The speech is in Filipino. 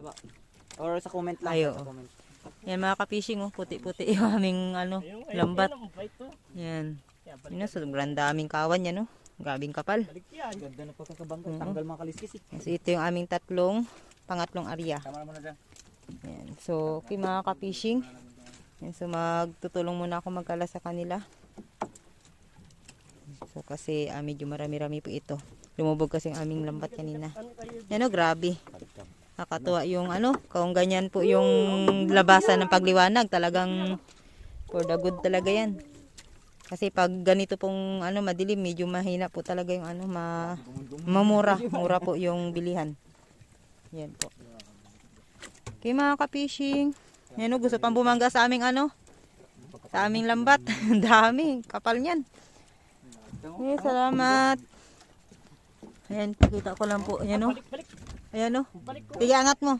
Aba. Or sa comment lang. Ayo. Sa comment. Yan mga ka-fishing, oh, puti-puti yung aming lambat. Yan. Yun na, sobrang daming kawan yan, no? Grabing kapal. Ganda na pagkakabangka. Tanggal mga kaliskis eh. So, ito yung aming pangatlong area. Tama mo na dyan. Yan. So, okay mga ka-fishing. Yan, so, magtutulong muna ako magkala sa kanila. So, kasi medyo marami-rami po ito. Lumubog kasi yung aming lambat kanina. Yan, oh, grabe. Nakatuwa yung kung ganyan po yung labasan ng pagliwanag. Talagang for the good talaga yan. Kasi pag ganito pong madilim, medyo mahina po talaga yung mamura. Mura po yung bilihan. Yan po. Okay mga ka-fishing. Yan, gusto pang bumangga sa aming sa aming lambat. Dami, kapal niyan. Okay, salamat. Ayan, pakita ko lang po. Ayan, Ayan, sige, angat mo.